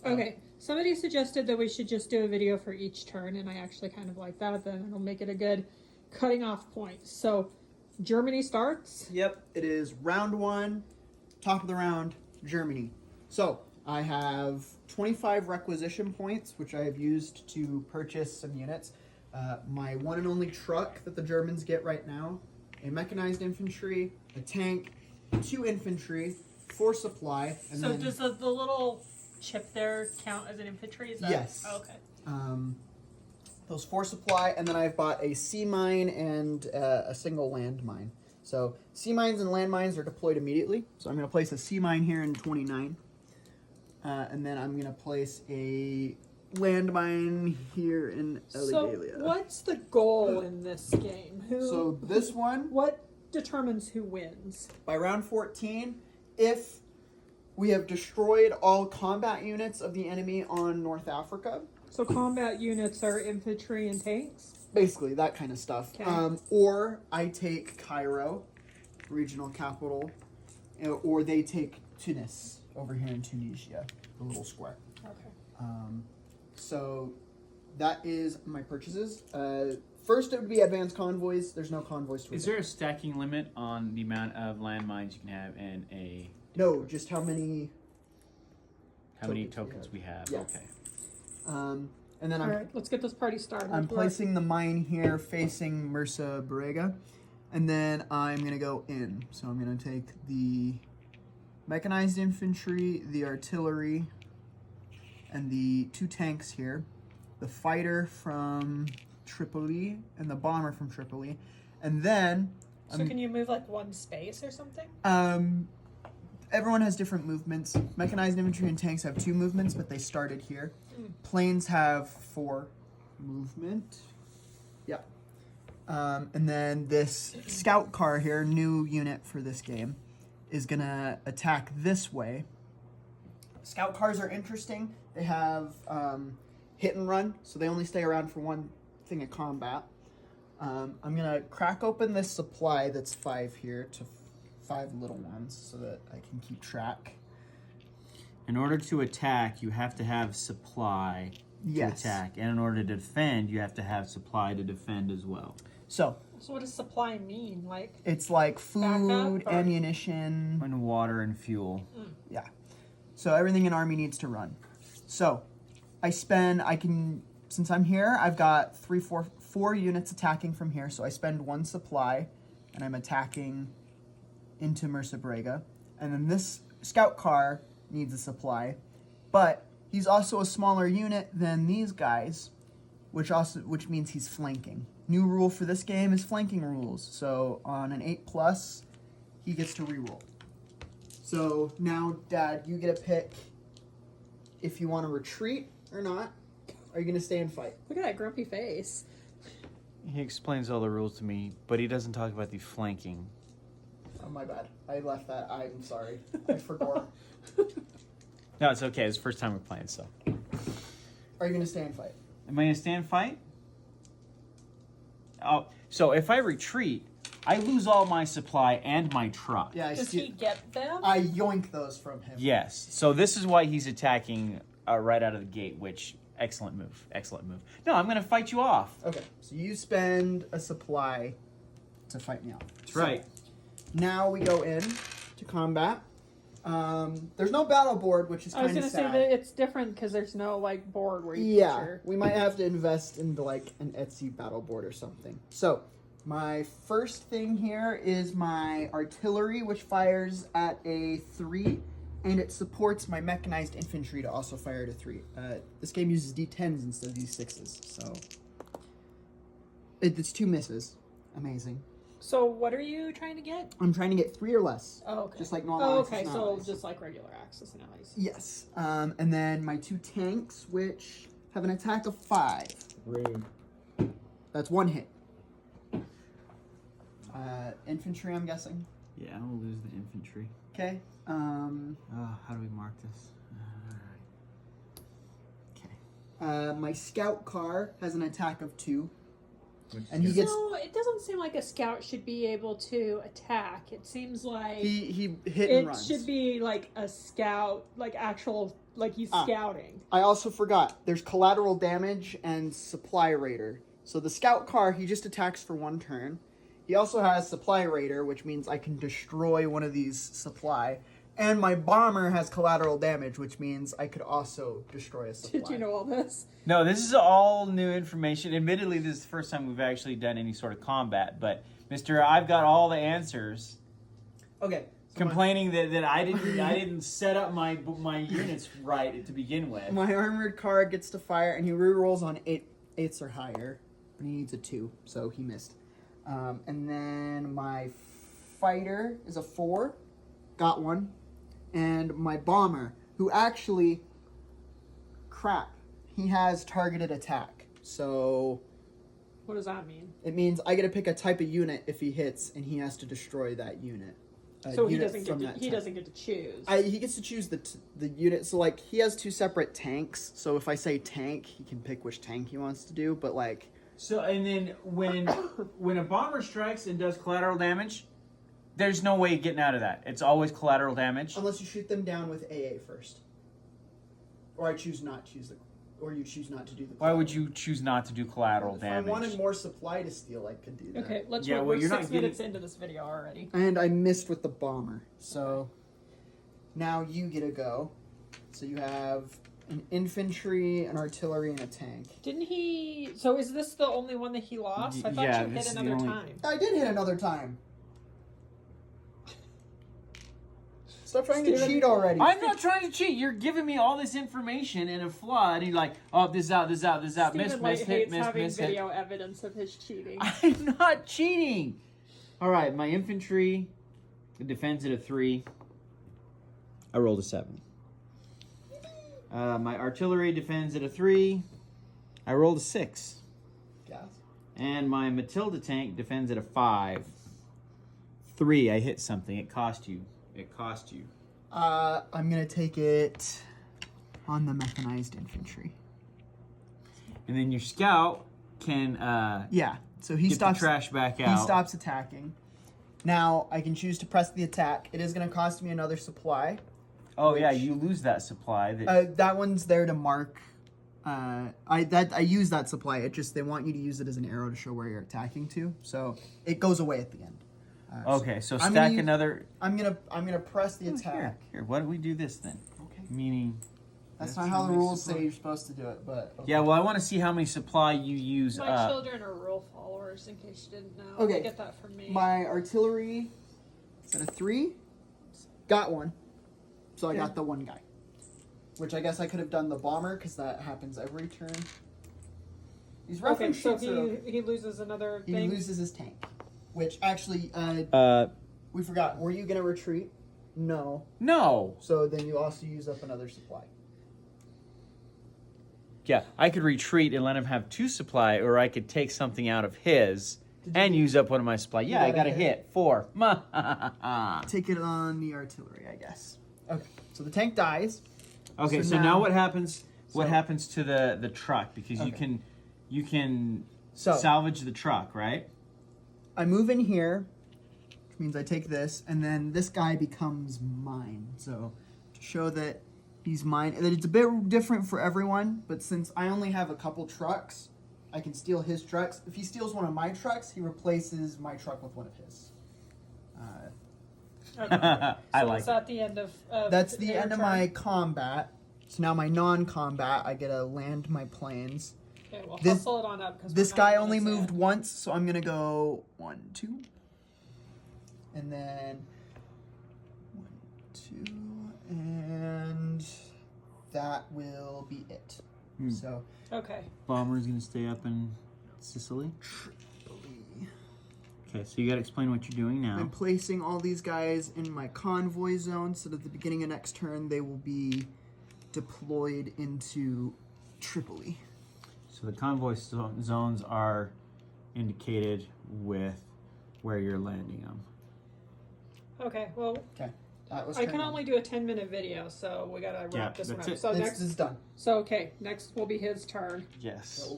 Okay, somebody suggested that we should just do a video for each turn, and I actually kind of like that. Then it'll make it a good cutting off point. So, Germany starts. Yep, it is round 1, top of the round, Germany. So, I have 25 requisition points, which I have used to purchase some units. My one and only truck that the Germans get right now, a mechanized infantry, a tank, 2 infantry, 4 supply, and So then... does the little chip there count as an infantry? Is that... Yes. Oh, okay. Those 4 supply, and then I've bought a sea mine and a single land mine. So sea mines and land mines are deployed immediately. So I'm going to place a sea mine here in 29. And then I'm going to place a landmine here in Eligalia. So what's the goal in this game? So this one... What determines who wins? By round 14, if we have destroyed all combat units of the enemy on North Africa. So combat units are infantry and tanks? Basically, that kind of stuff. Okay. Or I take Cairo, regional capital, or they take Tunis over here in Tunisia, the little square. Okay. So that is my purchases. First, it would be advanced convoys. There's no convoys to Is there a stacking limit on the amount of landmines you can have in a... No, just how many... How many tokens we have? Yeah. Okay. And then All right, let's get this party started. I'm placing the mine here facing Mursa Borrega. And then I'm going to go in. So I'm going to take the mechanized infantry, the artillery, and the 2 tanks here. The fighter from Tripoli and the bomber from Tripoli. And then... So can you move like one space or something? Everyone has different movements. Mechanized infantry and tanks have 2 movements, but they started here. Planes have 4 movement. Yeah. And then this scout car here, new unit for this game, is gonna attack this way. Scout cars are interesting. They have hit and run, so they only stay around for one thing of combat. I'm gonna crack open this supply that's 5 here to 5 little ones so that I can keep track. In order to attack, you have to have supply to attack. And in order to defend, you have to have supply to defend as well. So what does supply mean? Like it's like food, backup, or... ammunition, And water and fuel. yeah. So everything an army needs to run. So since I'm here, I've got 4 units attacking from here. So I spend 1 supply, and I'm attacking into Mursa Borrega. And then this scout car needs a supply, but he's also a smaller unit than these guys, which means he's flanking. New rule for this game is flanking rules. So on an 8+, he gets to reroll. So now, Dad, you get a pick if you want to retreat or not. Are you going to stay and fight? Look at that grumpy face. He explains all the rules to me, but he doesn't talk about the flanking. Oh, my bad. I left that. I'm sorry. I forgot. No, it's okay. It's the first time we're playing, so. Are you going to stay and fight? Am I going to stand fight? Oh, so if I retreat, I lose all my supply and my truck. Yeah, I Does see. he get them? I yoink those from him. Yes. So this is why he's attacking right out of the gate, which, excellent move. Excellent move. No, I'm going to fight you off. Okay, so you spend a supply to fight me off. That's right. Now we go in to combat. There's no battle board, which is I was kind of gonna sad. say that it's different because there's no like board where you Yeah, put your... we might have to invest into like an Etsy battle board or something. So my first thing here is my artillery, which fires at a 3, and it supports my mechanized infantry to also fire at a 3. This game uses D10s instead of D6s, so it's 2 misses. Amazing. So what are you trying to get? I'm trying to get 3 or less. Oh, okay. Just like normal. Oh, Axis okay. and So allies. just like regular Axis and allies. Yes. And then my 2 tanks, which have an attack of 5. Rude. That's 1 hit. Infantry, I'm guessing. Yeah, I'll lose the infantry. Okay. How do we mark this? Alright. Okay. My scout car has an attack of 2. And he gets So it doesn't seem like a scout should be able to attack. It seems like he hit and it runs. should be like a scout, like actual, like he's scouting. I also forgot. There's collateral damage and supply raider. So the scout car, he just attacks for 1 turn. He also has supply raider, which means I can destroy one of these supply. And my bomber has collateral damage, which means I could also destroy a supply. Did you know all this? No, this is all new information. Admittedly, this is the first time we've actually done any sort of combat, but Mr. I've got all the answers. Okay. So Complaining that I didn't set up my units right to begin with. my armored car gets to fire, and he rerolls on 8s or higher, but he needs a 2, so he missed. And then my fighter is a 4, got 1, and my bomber, who actually, crap, he has targeted attack. So What does that mean? it means I get to pick a type of unit if he hits, and he has to destroy that unit. So he unit doesn't from get to, that he type. doesn't get to choose. He gets to choose the unit. So like he has 2 separate tanks. So if I say tank, he can pick which tank he wants to do. But like So and then when a bomber strikes and does collateral damage, there's no way getting out of that. It's always collateral damage. unless you shoot them down with AA first, or you choose not to do the. Why would you choose not to do collateral If damage? I wanted more supply to steal, I could do that. Okay, let's Yeah, roll. well, We're you're not 6 getting- minutes into this video already. And I missed with the bomber. So now you get a go. So you have an infantry, an artillery, and a tank. Didn't he? So is this the only one that he lost? I thought Yeah, you this hit is the another only- time. I did hit another time. Stop trying to Steven, cheat already. I'm not trying to cheat. You're giving me all this information in a flood, and you're like, "Oh, this is out, this is out, this is out." Miss, Steven Light miss, hit, hates miss, having miss, hit. video evidence of his cheating. I'm not cheating. All right, my infantry, it defends at a 3. I rolled a 7. My artillery defends at a 3. I rolled a 6. Yes. And my Matilda tank defends at a 5. 3. I hit something. It cost you. It cost you. I'm gonna take it on the mechanized infantry. And then your scout can Yeah. So he get stops. the trash back out. He stops attacking. Now I can choose to press the attack. It is gonna cost me another supply. Oh yeah, which- you lose that supply. That That one's there to mark. I use that supply. It just they want you to use it as an arrow to show where you're attacking to. So it goes away at the end. okay, so I'm stack gonna use- another. I'm gonna press the Oh, attack. Here, why don't we do this then? Okay. Meaning. That's not how the rules say you're supposed to do it, but okay. Yeah, well, I want to see how many supply you use My up. children are rule followers, in case you didn't know. Okay. They get that from me. My artillery is at a 3. Got 1. So I Okay. got the 1 guy. Which I guess I could have done the bomber because that happens every turn. These okay, reference so sheets are okay. he loses another He thing. loses his tank. Which actually, Uh, we forgot. Were you going to retreat? No. no. So then you also use up another supply. Yeah, I could retreat and let him have 2 supply, or I could take something out of his Did you and get- use up one of my supply. Yeah, I got got a a hit. hit. 4. Take it on the artillery, I guess. Okay. So the tank dies. Okay, So so now now- what happens? What so- happens to the truck? Because you can So salvage the truck, right? I move in here, which means I take this, and then this guy becomes mine. So to show that he's mine, that it's a bit different for everyone, but since I only have a couple trucks, I can steal his trucks. If he steals one of my trucks, he replaces my truck with one of his. Okay. I So like it's it. at the end of That's the their end of turn. my combat. So now my non-combat, I get to land my planes. Okay, well, this- hustle it on up. 'Cause This we're guy 9 only minutes moved in. once, so I'm gonna go 1, 2, and then 1, 2, and that will be it. Hmm. So Okay. Bomber's gonna stay up in Sicily. Tripoli. Okay, so you gotta explain what you're doing now. I'm placing all these guys in my convoy zone, so that at the beginning of next turn they will be deployed into Tripoli. So the convoy zones are indicated with where you're landing them. Okay. Well, Okay, that was. I can turn one. only do a 10-minute video, so we gotta wrap Yeah, this one that's up. it. So This next, is done. so okay, next will be his turn. Yes.